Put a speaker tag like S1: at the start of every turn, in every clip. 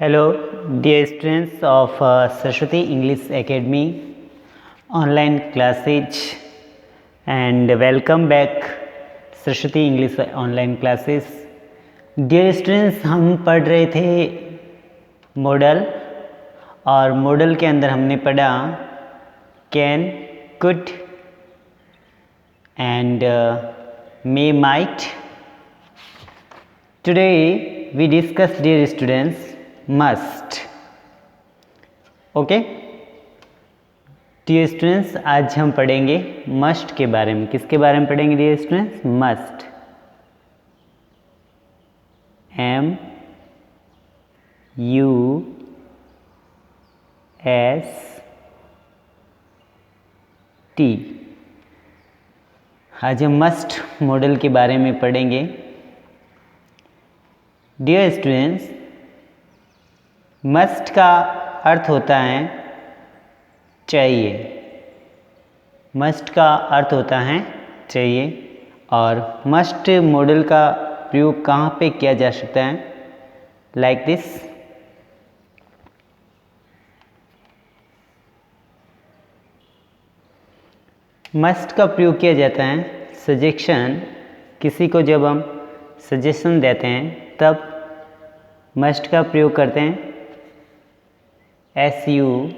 S1: Hello, dear students of Saraswati English Academy online classes and welcome back Saraswati English online classes. Dear students, हम पढ़ रहे थे model और model के अंदर हमने पढ़ा can, could and may, might. Today we discuss, dear students, must. Okay dear students, आज हम पढ़ेंगे मस्ट के बारे में। किसके बारे में पढ़ेंगे डियर स्टूडेंट्स? Must, MUST। आज हम मस्ट मॉडल के बारे में पढ़ेंगे। डियर स्टूडेंट्स, मस्ट का अर्थ होता है चाहिए। मस्ट का अर्थ होता है चाहिए। और मस्ट मॉडल का प्रयोग कहाँ पे किया जा सकता है? Like this. मस्ट का प्रयोग किया जाता है सजेशन। किसी को जब हम सजेशन देते हैं तब मस्ट का प्रयोग करते हैं। SUGGESTION,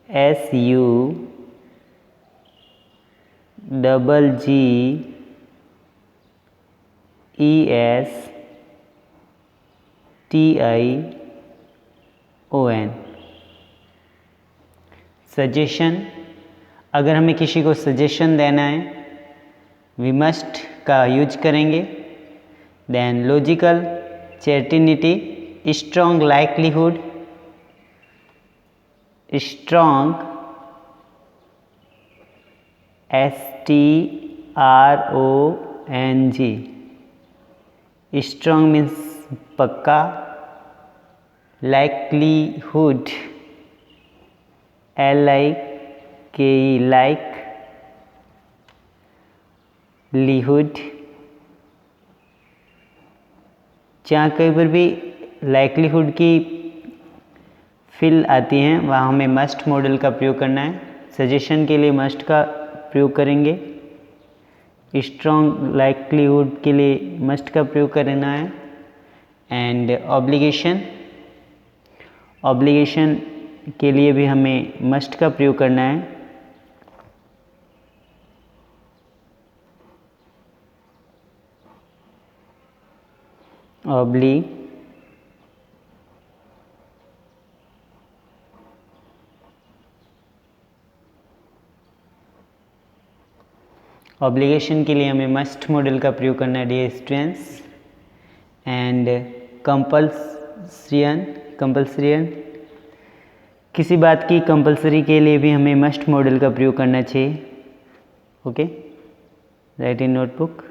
S1: SUGGESTION, suggestion. अगर हमें किसी को सजेशन देना है, वी मस्ट का यूज करेंगे। Then logical, certainty, strong likelihood, strong, STRONG, strong means पक्का। likelihood, LIKE, like, lihood। जहाँ कहीं पर भी लाइक्लीहुड की फिल आती हैं वहाँ हमें मस्ट मॉडल का प्रयोग करना है। सजेशन के लिए मस्ट का प्रयोग करेंगे। स्ट्रॉन्ग लाइक्लीहुड के लिए मस्ट का प्रयोग करना है। एंड ऑब्लिगेशन, ऑब्लिगेशन के लिए भी हमें मस्ट का प्रयोग करना है। ऑब्लिगेशन के लिए हमें मस्ट मॉडल का प्रयोग करना है डियर स्टूडेंट्स। एंड कंपल्सरियन, कंपल्सरियन, किसी बात की कंपल्सरी के लिए भी हमें मस्ट मॉडल का प्रयोग करना चाहिए। Okay, right in notebook.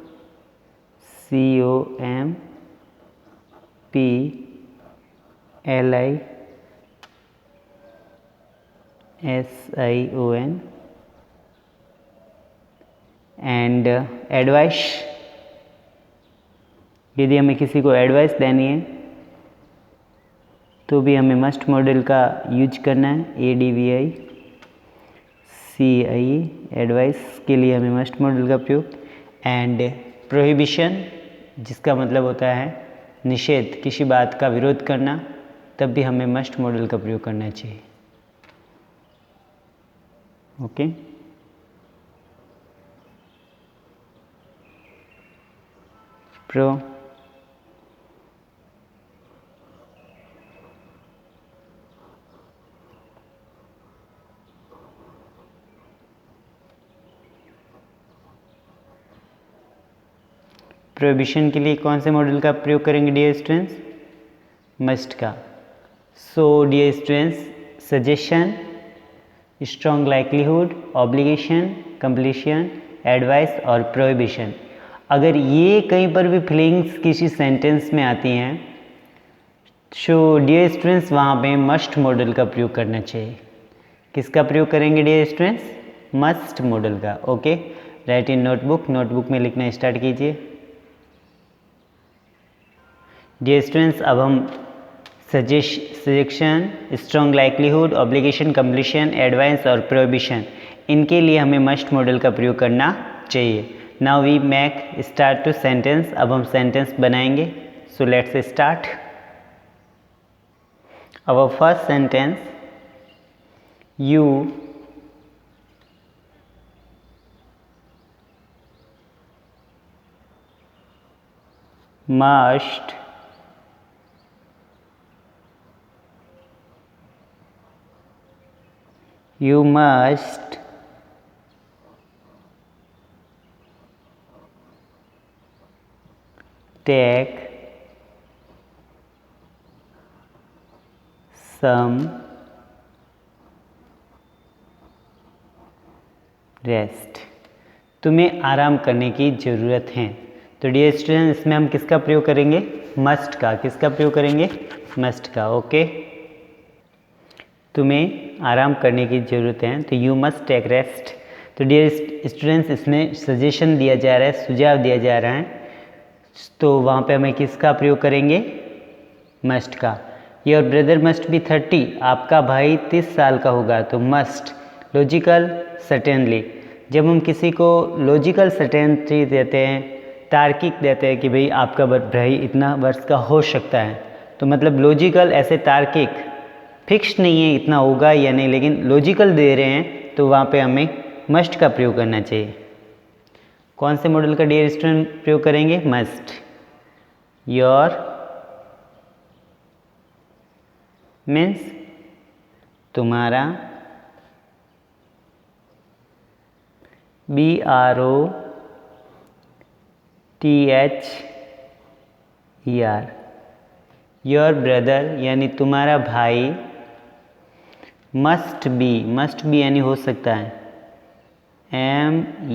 S1: COMPLISION। And advice, यदि हमें किसी को एडवाइस देनी है तो भी हमें मस्ट मॉडल का यूज करना है। ADVICE, एडवाइस के लिए हमें मस्ट मॉडल का प्रयोग। एंड प्रोहिबिशन, जिसका मतलब होता है निषेध, किसी बात का विरोध करना, तब भी हमें मस्ट मॉडल का प्रयोग करना चाहिए। ओके प्रोहिबिशन के लिए कौन से मॉडल का प्रयोग करेंगे डियर स्टूडेंट्स? मस्ट का। So dear students, suggestion, strong likelihood, obligation, completion, advice और प्रोहिबिशन। अगर ये कहीं पर भी फीलिंग्स किसी सेंटेंस में आती हैं सो डियर स्टूडेंट्स वहाँ पे मस्ट मॉडल का प्रयोग करना चाहिए। किसका प्रयोग करेंगे डियर स्टूडेंट्स? मस्ट मॉडल का। Okay, right in notebook. Notebook में लिखना स्टार्ट कीजिए। डियर स्टूडेंट्स, अब हम suggestion, strong likelihood, obligation, completion, advance और प्रोहिबिशन, इनके लिए हमें मस्ट मॉडल का प्रयोग करना चाहिए. Now we make start to sentence. अब हम सेंटेंस बनाएंगे. So let's start. Our first sentence, you must take some rest. तुम्हें आराम करने की ज़रूरत है. तो डियर स्टूडेंट, इसमें हम किसका प्रयोग करेंगे? मस्ट का. किसका प्रयोग करेंगे? मस्ट का. ओके. तुम्हें आराम करने की ज़रूरत है, तो यू मस्ट टेक रेस्ट. तो डियर स्टूडेंट्स, इसमें सजेशन दिया जा रहा है, सुझाव दिया जा रहा है, तो वहाँ पे हमें किसका प्रयोग करेंगे? मस्ट का. Your brother must be 30. आपका भाई 30 साल का होगा. तो मस्ट, लॉजिकल, सर्टेनली. जब हम किसी को लॉजिकल सर्टेनिटी देते हैं, तार्किक देते हैं कि भाई आपका भाई इतना वर्ष का हो सकता है, तो मतलब लॉजिकल, ऐसे तार्किक फिक्स नहीं है इतना होगा या नहीं, लेकिन लॉजिकल दे रहे हैं, तो वहाँ पे हमें मस्ट का प्रयोग करना चाहिए. कौन से मॉडल का डियर स्टूडेंट प्रयोग करेंगे? मस्ट. योर मीन्स तुम्हारा, BROTHER. योर ब्रदर यानी तुम्हारा भाई, मस्ट बी यानी हो सकता है, MUST.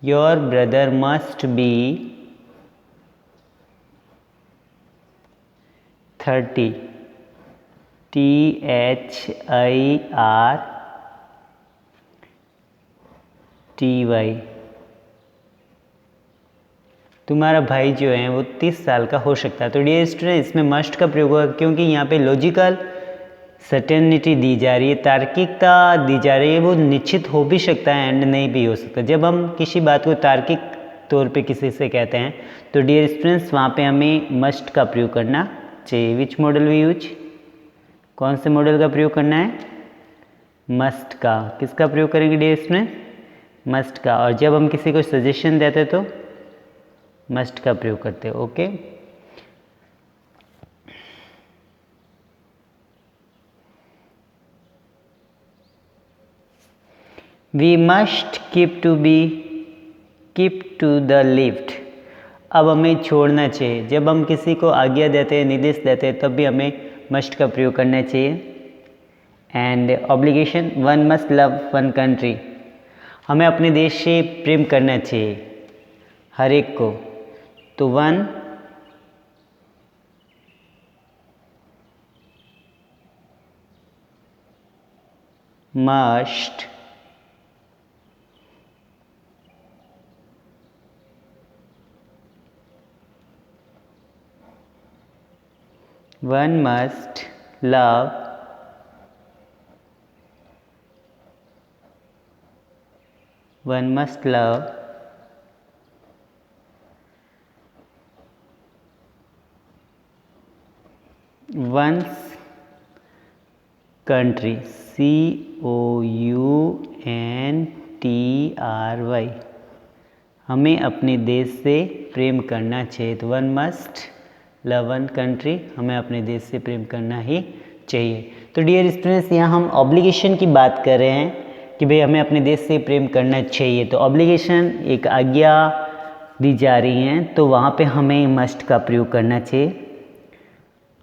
S1: Your brother must be 30. THIRTY. तुम्हारा भाई जो है वो 30 साल का हो सकता है. तो डियर स्टूडेंट, इसमें मस्ट का प्रयोग होगा, क्योंकि यहाँ पे लॉजिकल सर्टेनिटी दी जा रही है, तार्किकता दी जा रही है. वो निश्चित हो भी सकता है एंड नहीं भी हो सकता. जब हम किसी बात को तार्किक तौर पे किसी से कहते हैं, तो डियर स्टूडेंट्स, वहाँ पे हमें मस्ट का प्रयोग करना चाहिए. Which model we use? कौन से मॉडल का प्रयोग करना है? मस्ट का. किसका प्रयोग करेंगे डियर स्टूडेंट? मस्ट का. और जब हम किसी को सजेशन देते तो मस्ट का प्रयोग करते हैं. Okay. We must keep to the left. अब हमें छोड़ना चाहिए. जब हम किसी को आज्ञा देते हैं, निर्देश देते हैं, तब भी हमें मस्ट का प्रयोग करना चाहिए. And obligation, one must love one country. हमें अपने देश से प्रेम करना चाहिए, हर एक को. तो one must love one's country. COUNTRY. हमें अपने देश से प्रेम करना चाहिए. तो one must love one country, हमें अपने देश से प्रेम करना ही चाहिए. तो डियर स्टूडेंट्स, यहाँ हम ऑब्लिगेशन की बात कर रहे हैं कि भाई हमें अपने देश से प्रेम करना चाहिए. तो ऑब्लिगेशन, एक आज्ञा दी जा रही हैं, तो वहाँ पे हमें मस्ट का प्रयोग करना चाहिए.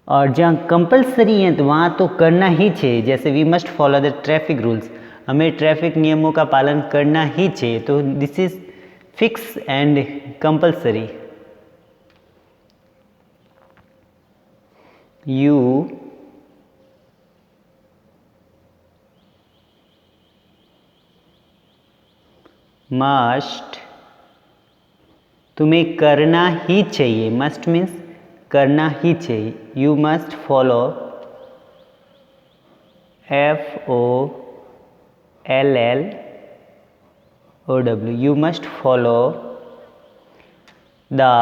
S1: और जहाँ कंपलसरी हैं, तो वहाँ तो करना ही चाहिए. जैसे we must follow the traffic rules, हमें ट्रैफिक नियमों का पालन करना ही चाहिए. तो this is fix and compulsory. You must तुम्हें करना ही चाहिए, मस्ट मीन्स करना ही चाहिए। You must follow, FOLLOW, you must follow the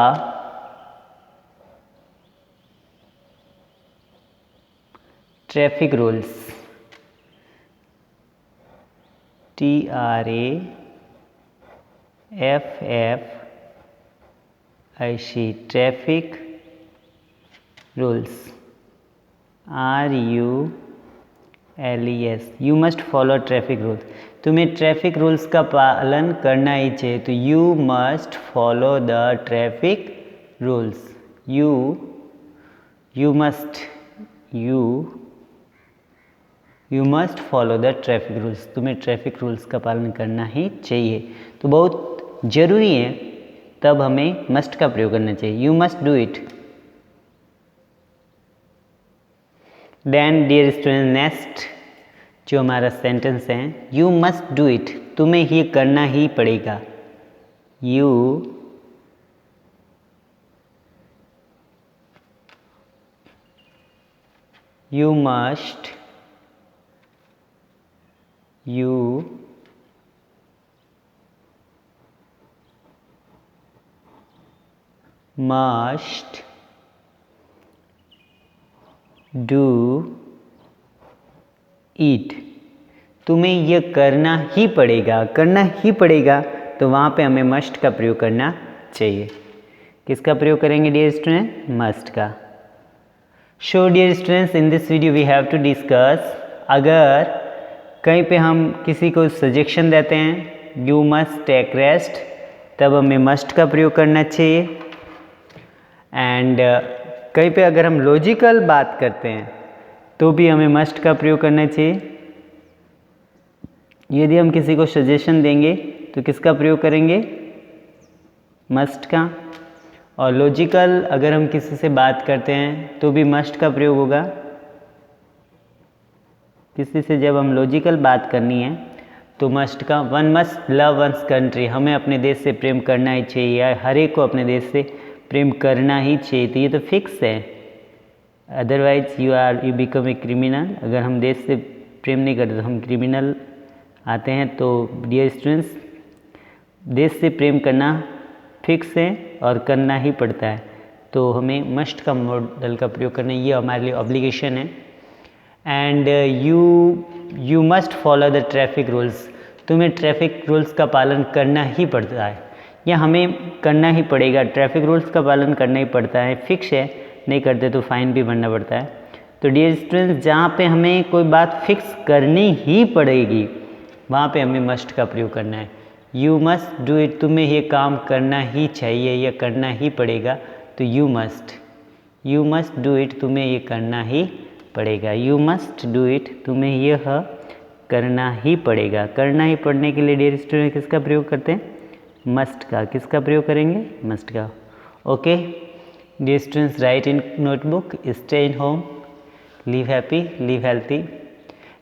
S1: traffic rules, TRAFFIC, traffic rules, RULES, you must follow traffic rules। तुम्हें ट्रैफिक रूल्स का पालन करना ही चाहिए, तो you must follow the traffic rules. You must follow the traffic rules, तुम्हें traffic rules का पालन करना ही चाहिए, तो बहुत ज़रूरी है, तब हमें मस्ट का प्रयोग करना चाहिए। You must do it. Then dear student, next जो हमारा सेंटेंस है, यू मस्ट डू इट, तुम्हें ये करना ही पड़ेगा। यू मस्ट डू इट, तुम्हें यह करना ही पड़ेगा। करना ही पड़ेगा, तो वहाँ पे हमें मस्ट का प्रयोग करना चाहिए। किसका प्रयोग करेंगे डियर स्टूडेंट? मस्ट का। So dear students, in this video we have to discuss, अगर कहीं पे हम किसी को सजेशन देते हैं यू मस्ट टेक रेस्ट, तब हमें मस्ट का प्रयोग करना चाहिए। एंड कहीं पे अगर हम लॉजिकल बात करते हैं तो भी हमें मस्ट का प्रयोग करना चाहिए। यदि हम किसी को सजेशन देंगे तो किसका प्रयोग करेंगे? मस्ट का। और लॉजिकल अगर हम किसी से बात करते हैं तो भी मस्ट का प्रयोग होगा। किसी से जब हम लॉजिकल बात करनी है तो मस्ट का। One must love one's country, हमें अपने देश से प्रेम करना ही चाहिए, हर एक को अपने देश से प्रेम करना ही चाहिए, तो ये तो फिक्स है। Otherwise you become a criminal, अगर हम देश से प्रेम नहीं करते तो हम क्रिमिनल आते हैं। तो डियर स्टूडेंट्स, देश से प्रेम करना फिक्स है और करना ही पड़ता है, तो हमें मस्ट का मॉडल का प्रयोग करना, ये हमारे लिए ऑब्लिगेशन है। And you must follow the traffic rules, तुम्हें ट्रैफिक रूल्स का पालन करना ही पड़ता है, या हमें करना ही पड़ेगा। ट्रैफिक रूल्स का पालन करना ही पड़ता है, फिक्स है, नहीं करते तो फाइन भी भरना पड़ता है। तो डियर स्टूडेंट्स, जहाँ पे हमें कोई बात फिक्स करनी ही पड़ेगी वहाँ पे हमें मस्ट का प्रयोग करना है। यू मस्ट डू इट, तुम्हें ये काम करना ही चाहिए या करना ही पड़ेगा, तो यू मस्ट डू इट, तुम्हें ये करना ही पड़ेगा। यू मस्ट डू इट, तुम्हें यह करना ही पड़ेगा। करना ही पड़ने के लिए डियर स्टूडेंट किसका प्रयोग करते हैं? मस्ट का। किसका प्रयोग करेंगे? मस्ट का। Okay dear students, right in notebook, stay in home, live happy, live healthy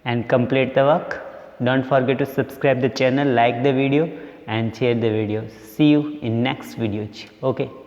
S1: and complete the work. Don't forget to subscribe the channel, like the video and share the video. See you in next video. Okay.